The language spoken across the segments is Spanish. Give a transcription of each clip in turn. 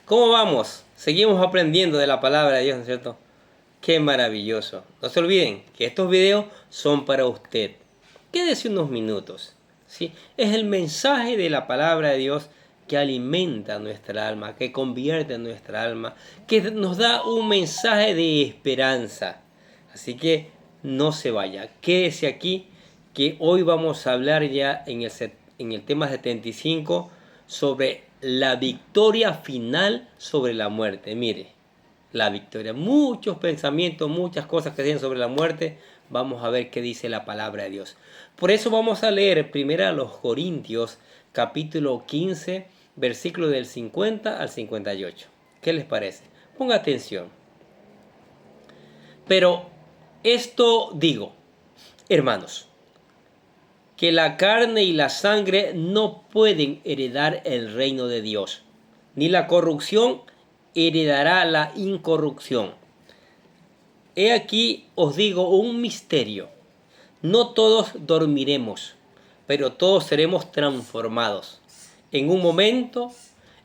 ¿Cómo vamos? Seguimos aprendiendo de la palabra de Dios, ¿no es cierto? Qué maravilloso. No se olviden que estos videos son para usted. Quédese unos minutos. ¿Sí? Es el mensaje de la palabra de Dios que alimenta nuestra alma, que convierte nuestra alma, que nos da un mensaje de esperanza. Así que no se vaya, quédese aquí, que hoy vamos a hablar ya en el tema 75 sobre la victoria final sobre la muerte. Mire, la victoria. Muchos pensamientos, muchas cosas que dicen sobre la muerte. Vamos a ver qué dice la palabra de Dios. Por eso vamos a leer primero a los Corintios, capítulo 15, versículo del 50 al 58. ¿Qué les parece? Ponga atención. Pero esto digo, hermanos, que la carne y la sangre no pueden heredar el reino de Dios, ni la corrupción heredará la incorrupción. He aquí os digo un misterio. No todos dormiremos, pero todos seremos transformados. En un momento,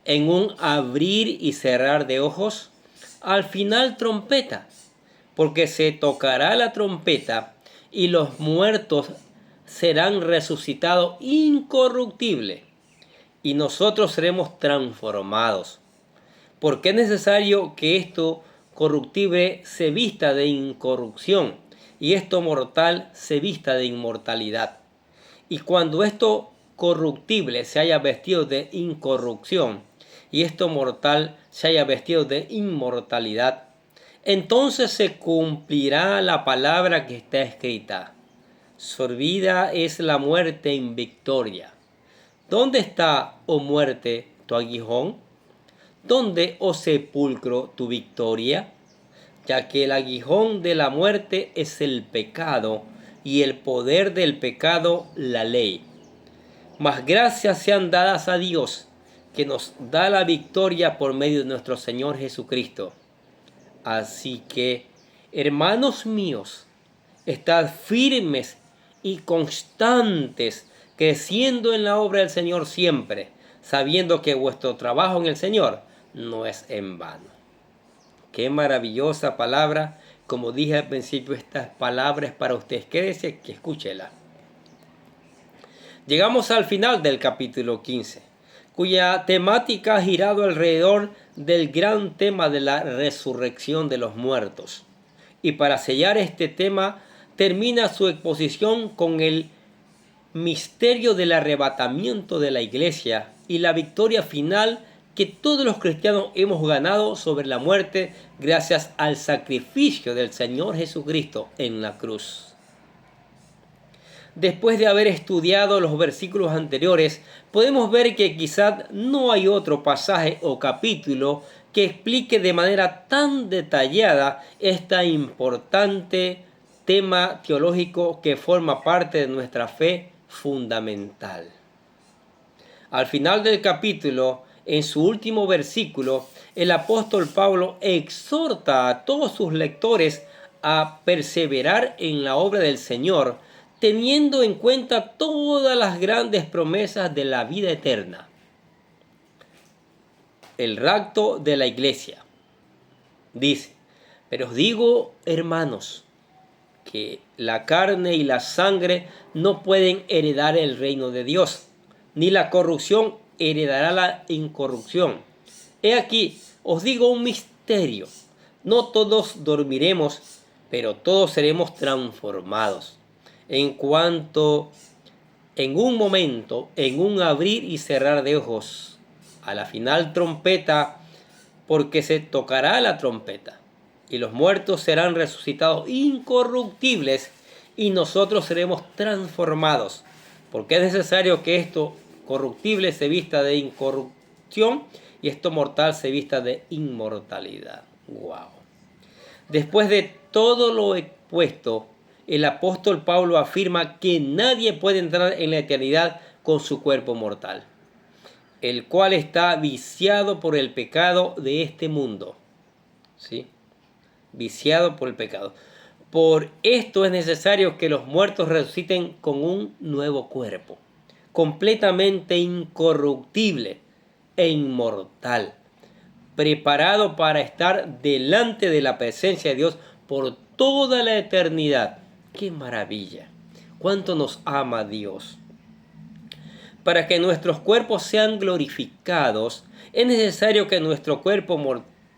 en un abrir y cerrar de ojos, al final trompeta, porque se tocará la trompeta y los muertos serán resucitados incorruptibles y nosotros seremos transformados. Porque es necesario que esto corruptible se vista de incorrupción y esto mortal se vista de inmortalidad. Y cuando esto corruptible se haya vestido de incorrupción y esto mortal se haya vestido de inmortalidad, entonces se cumplirá la palabra que está escrita. Sorbida es la muerte en victoria. ¿Dónde está, oh muerte, tu aguijón? ¿Dónde, oh sepulcro, tu victoria? Ya que el aguijón de la muerte es el pecado, y el poder del pecado la ley. Mas gracias sean dadas a Dios, que nos da la victoria por medio de nuestro Señor Jesucristo. Así que, hermanos míos, estad firmes y constantes, creciendo en la obra del Señor siempre, sabiendo que vuestro trabajo en el Señor no es en vano. Qué maravillosa palabra. Como dije al principio, estas palabras para ustedes. Quédese que escúchela. Llegamos al final del capítulo 15, cuya temática ha girado alrededor del gran tema de la resurrección de los muertos. Y para sellar este tema, termina su exposición con el misterio del arrebatamiento de la iglesia y la victoria final que todos los cristianos hemos ganado sobre la muerte gracias al sacrificio del Señor Jesucristo en la cruz. Después de haber estudiado los versículos anteriores, podemos ver que quizás no hay otro pasaje o capítulo que explique de manera tan detallada este importante tema teológico que forma parte de nuestra fe fundamental. Al final del capítulo, en su último versículo, el apóstol Pablo exhorta a todos sus lectores a perseverar en la obra del Señor, teniendo en cuenta todas las grandes promesas de la vida eterna. El rapto de la iglesia. Dice, pero os digo, hermanos, que la carne y la sangre no pueden heredar el reino de Dios, ni la corrupción heredará la incorrupción. He aquí, os digo un misterio. No todos dormiremos, pero todos seremos transformados. En un momento, en un abrir y cerrar de ojos, a la final trompeta, porque se tocará la trompeta, y los muertos serán resucitados incorruptibles, y nosotros seremos transformados, porque es necesario que esto corruptible se vista de incorrupción, y esto mortal se vista de inmortalidad. ¡Wow! Después de todo lo expuesto, el apóstol Pablo afirma que nadie puede entrar en la eternidad con su cuerpo mortal, el cual está viciado por el pecado de este mundo. ¿Sí? Viciado por el pecado. Por esto es necesario que los muertos resuciten con un nuevo cuerpo, completamente incorruptible e inmortal, preparado para estar delante de la presencia de Dios por toda la eternidad. ¡Qué maravilla! ¡Cuánto nos ama Dios! Para que nuestros cuerpos sean glorificados, es necesario que nuestro cuerpo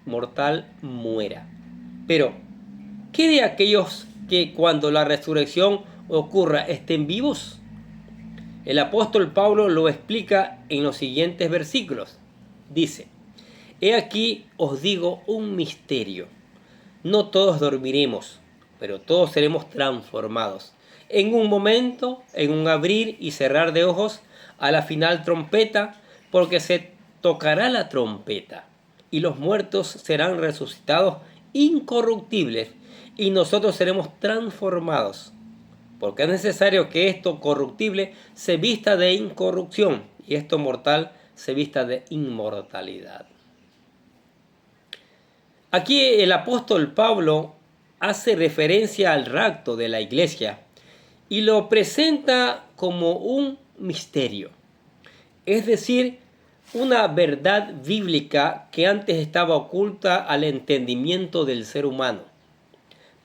mortal muera. Pero, ¿qué de aquellos que cuando la resurrección ocurra estén vivos? El apóstol Pablo lo explica en los siguientes versículos. Dice: He aquí os digo un misterio. No todos dormiremos, pero todos seremos transformados. En un momento, en un abrir y cerrar de ojos, a la final trompeta, porque se tocará la trompeta, y los muertos serán resucitados incorruptibles, y nosotros seremos transformados. Porque es necesario que esto corruptible se vista de incorrupción, y esto mortal se vista de inmortalidad. Aquí el apóstol Pablo hace referencia al rapto de la iglesia y lo presenta como un misterio, es decir, una verdad bíblica que antes estaba oculta al entendimiento del ser humano,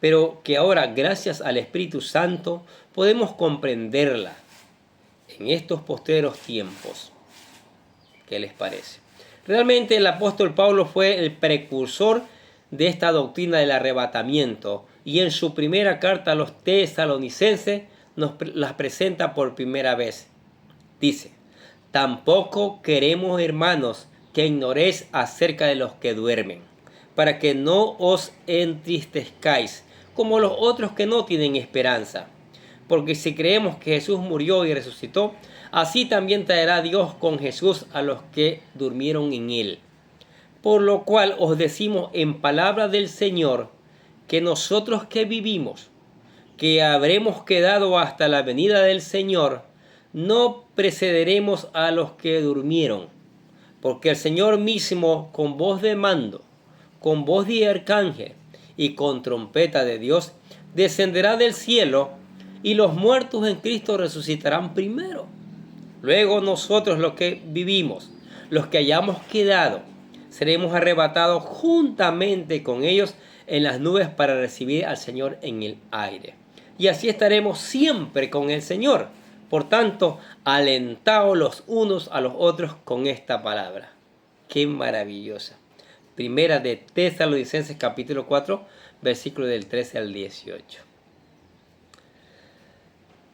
pero que ahora, gracias al Espíritu Santo, podemos comprenderla en estos postreros tiempos. ¿Qué les parece? Realmente el apóstol Pablo fue el precursor de esta doctrina del arrebatamiento, y en su primera carta a los tesalonicenses nos las presenta por primera vez. Dice: Tampoco queremos, hermanos, que ignoréis acerca de los que duermen, para que no os entristezcáis como los otros que no tienen esperanza. Porque si creemos que Jesús murió y resucitó, así también traerá Dios con Jesús a los que durmieron en él. Por lo cual os decimos en palabra del Señor, que nosotros que vivimos, que habremos quedado hasta la venida del Señor, no precederemos a los que durmieron. Porque el Señor mismo, con voz de mando, con voz de arcángel y con trompeta de Dios, descenderá del cielo, y los muertos en Cristo resucitarán primero. Luego nosotros, los que vivimos, los que hayamos quedado, seremos arrebatados juntamente con ellos en las nubes para recibir al Señor en el aire. Y así estaremos siempre con el Señor. Por tanto, alentaos los unos a los otros con esta palabra. ¡Qué maravillosa! Primera de Tesalonicenses capítulo 4, versículos del 13 al 18.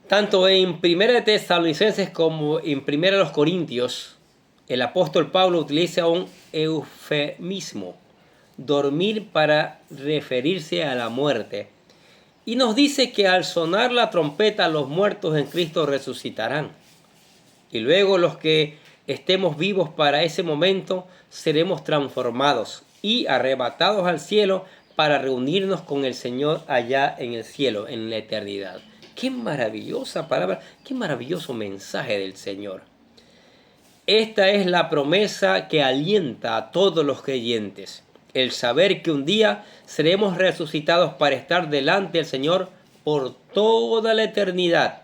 Tanto en Primera de Tesalonicenses como en Primera de los Corintios, el apóstol Pablo utiliza un eufemismo, dormir, para referirse a la muerte. Y nos dice que al sonar la trompeta los muertos en Cristo resucitarán. Y luego los que estemos vivos para ese momento seremos transformados y arrebatados al cielo para reunirnos con el Señor allá en el cielo, en la eternidad. ¡Qué maravillosa palabra! ¡Qué maravilloso mensaje del Señor! Esta es la promesa que alienta a todos los creyentes. El saber que un día seremos resucitados para estar delante del Señor por toda la eternidad,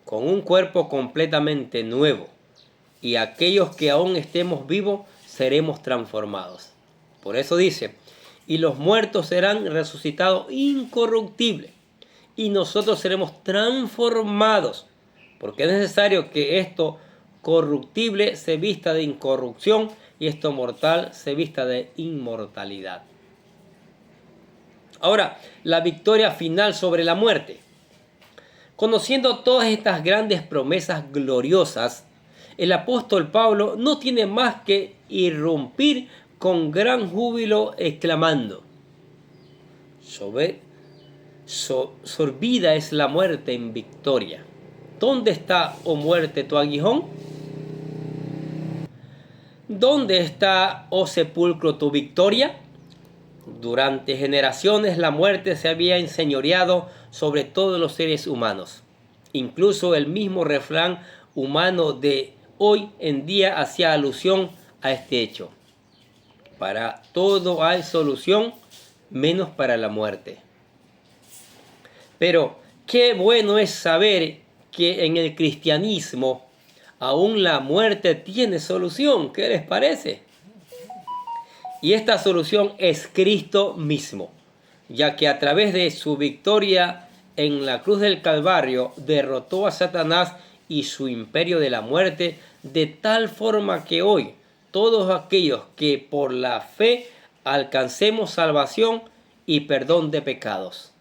con un cuerpo completamente nuevo. Y aquellos que aún estemos vivos seremos transformados. Por eso dice: y los muertos serán resucitados incorruptibles, y nosotros seremos transformados, porque es necesario que esto corruptible se vista de incorrupción y esto mortal se vista de inmortalidad. Ahora, la victoria final sobre la muerte. Conociendo todas estas grandes promesas gloriosas, el apóstol Pablo no tiene más que irrumpir con gran júbilo exclamando: sorbida es la muerte en victoria. ¿Dónde está, oh muerte, tu aguijón? ¿Dónde está, oh sepulcro, tu victoria? Durante generaciones la muerte se había enseñoreado sobre todos los seres humanos. Incluso el mismo refrán humano de hoy en día hacía alusión a este hecho: para todo hay solución, menos para la muerte. Pero qué bueno es saber que en el cristianismo aún la muerte tiene solución. ¿Qué les parece? Y esta solución es Cristo mismo, ya que a través de su victoria en la cruz del Calvario derrotó a Satanás y su imperio de la muerte, de tal forma que hoy todos aquellos que por la fe alcancemos salvación y perdón de pecados.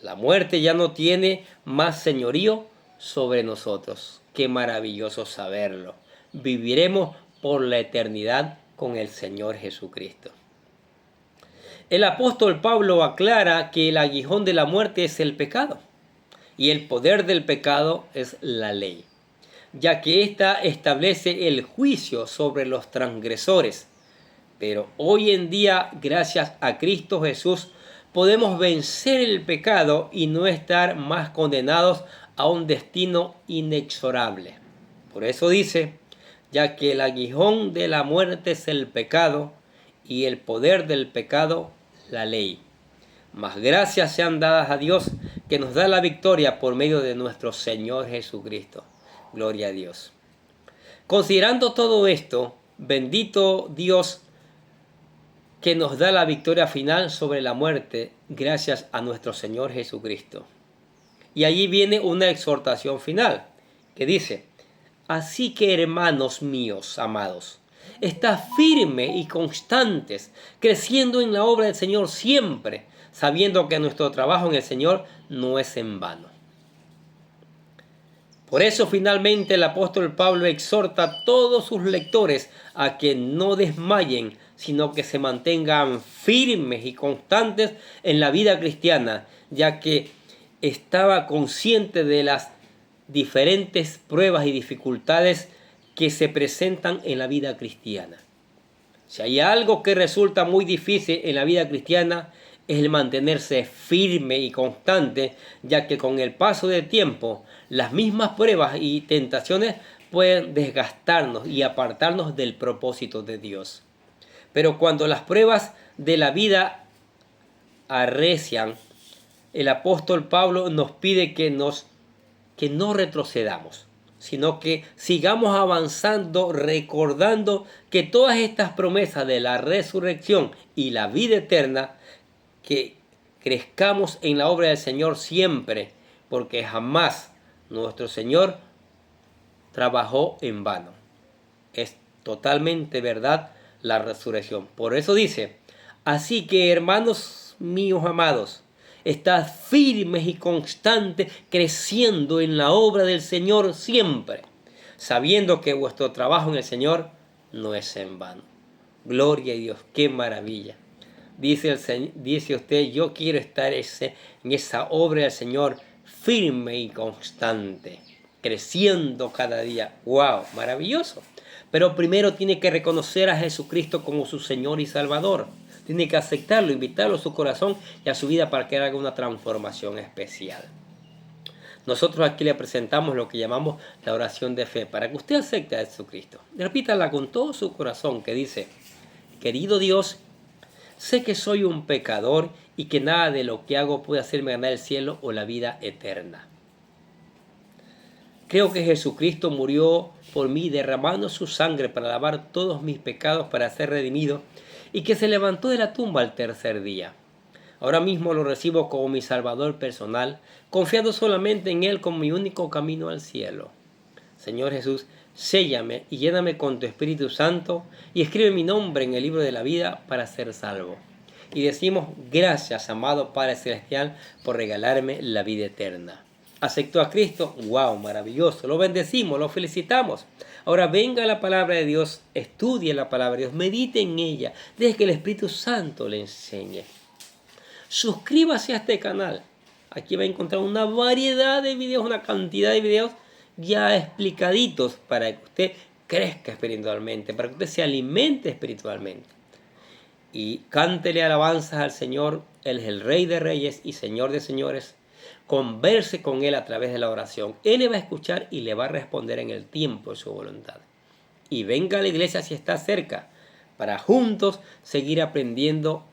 La muerte ya no tiene más señorío sobre nosotros. Qué maravilloso saberlo. Viviremos por la eternidad con el Señor Jesucristo. El apóstol Pablo aclara que el aguijón de la muerte es el pecado y el poder del pecado es la ley, ya que ésta establece el juicio sobre los transgresores. Pero hoy en día, gracias a Cristo Jesús, podemos vencer el pecado y no estar más condenados a un destino inexorable. Por eso dice, ya que el aguijón de la muerte es el pecado y el poder del pecado la ley. Mas gracias sean dadas a Dios que nos da la victoria por medio de nuestro Señor Jesucristo. Gloria a Dios. Considerando todo esto, bendito Dios que nos da la victoria final sobre la muerte gracias a nuestro Señor Jesucristo. Y allí viene una exhortación final que dice, así que hermanos míos amados, estad firmes y constantes, creciendo en la obra del Señor siempre, sabiendo que nuestro trabajo en el Señor no es en vano. Por eso finalmente el apóstol Pablo exhorta a todos sus lectores a que no desmayen, sino que se mantengan firmes y constantes en la vida cristiana, ya que estaba consciente de las diferentes pruebas y dificultades que se presentan en la vida cristiana. Si hay algo que resulta muy difícil en la vida cristiana, es el mantenerse firme y constante, ya que con el paso del tiempo, las mismas pruebas y tentaciones pueden desgastarnos y apartarnos del propósito de Dios. Pero cuando las pruebas de la vida arrecian, el apóstol Pablo nos pide que no retrocedamos, sino que sigamos avanzando, recordando que todas estas promesas de la resurrección y la vida eterna, que crezcamos en la obra del Señor siempre, porque jamás nuestro Señor trabajó en vano. Es totalmente verdad la resurrección. Por eso dice, así que hermanos míos amados, estad firmes y constantes, creciendo en la obra del Señor siempre, sabiendo que vuestro trabajo en el Señor no es en vano. Gloria a Dios, qué maravilla. Dice usted, yo quiero estar en esa obra del Señor firme y constante, creciendo cada día. ¡Wow! Maravilloso. Pero primero tiene que reconocer a Jesucristo como su Señor y Salvador. Tiene que aceptarlo, invitarlo a su corazón y a su vida para que haga una transformación especial. Nosotros aquí le presentamos lo que llamamos la oración de fe, para que usted acepte a Jesucristo. Repítala con todo su corazón, que dice, querido Dios, sé que soy un pecador y que nada de lo que hago puede hacerme ganar el cielo o la vida eterna. Creo que Jesucristo murió por mí derramando su sangre para lavar todos mis pecados para ser redimido y que se levantó de la tumba al tercer día. Ahora mismo lo recibo como mi Salvador personal, confiando solamente en Él como mi único camino al cielo. Señor Jesús, séllame y lléname con tu Espíritu Santo y escribe mi nombre en el libro de la vida para ser salvo. Y decimos, gracias, amado Padre Celestial, por regalarme la vida eterna. ¿Aceptó a Cristo? ¡Wow! Maravilloso. Lo bendecimos, lo felicitamos. Ahora venga la palabra de Dios, estudie la palabra de Dios, medite en ella, deje que el Espíritu Santo le enseñe. Suscríbase a este canal. Aquí va a encontrar una variedad de videos, una cantidad de videos ya explicaditos para que usted crezca espiritualmente, para que usted se alimente espiritualmente. Y cántele alabanzas al Señor. Él es el Rey de Reyes y Señor de Señores. Converse con Él a través de la oración. Él le va a escuchar y le va a responder en el tiempo de su voluntad. Y venga a la iglesia si está cerca, para juntos seguir aprendiendo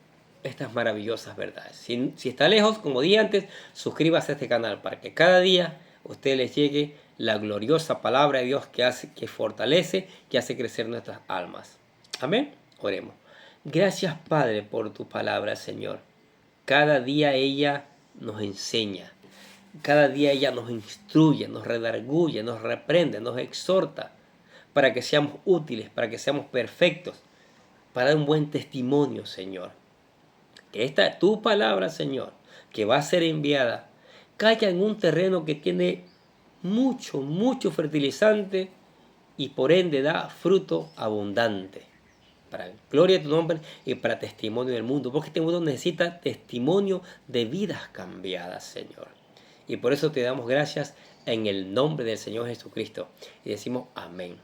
estas maravillosas verdades. Si está lejos, como dije antes, suscríbase a este canal para que cada día a usted les llegue la gloriosa palabra de Dios que fortalece, que hace crecer nuestras almas. Amén. Oremos. Gracias, Padre, por tu palabra, Señor. Cada día ella nos enseña. Cada día ella nos instruye, nos redarguye, nos reprende, nos exhorta para que seamos útiles, para que seamos perfectos, para dar un buen testimonio, Señor. Que esta tu palabra, Señor, que va a ser enviada, caiga en un terreno que tiene mucho fertilizante y por ende da fruto abundante. Para gloria de tu nombre y para testimonio del mundo. Porque este mundo necesita testimonio de vidas cambiadas, Señor. Y por eso te damos gracias en el nombre del Señor Jesucristo. Y decimos amén.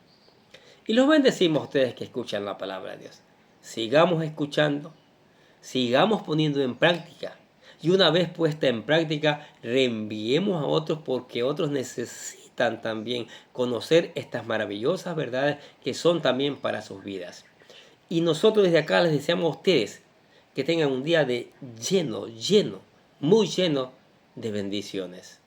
Y los bendecimos a ustedes que escuchan la palabra de Dios. Sigamos escuchando, sigamos poniendo en práctica. Y una vez puesta en práctica, reenviemos a otros porque otros necesitan también conocer estas maravillosas verdades que son también para sus vidas. Y nosotros desde acá les deseamos a ustedes que tengan un día de lleno, muy lleno de bendiciones.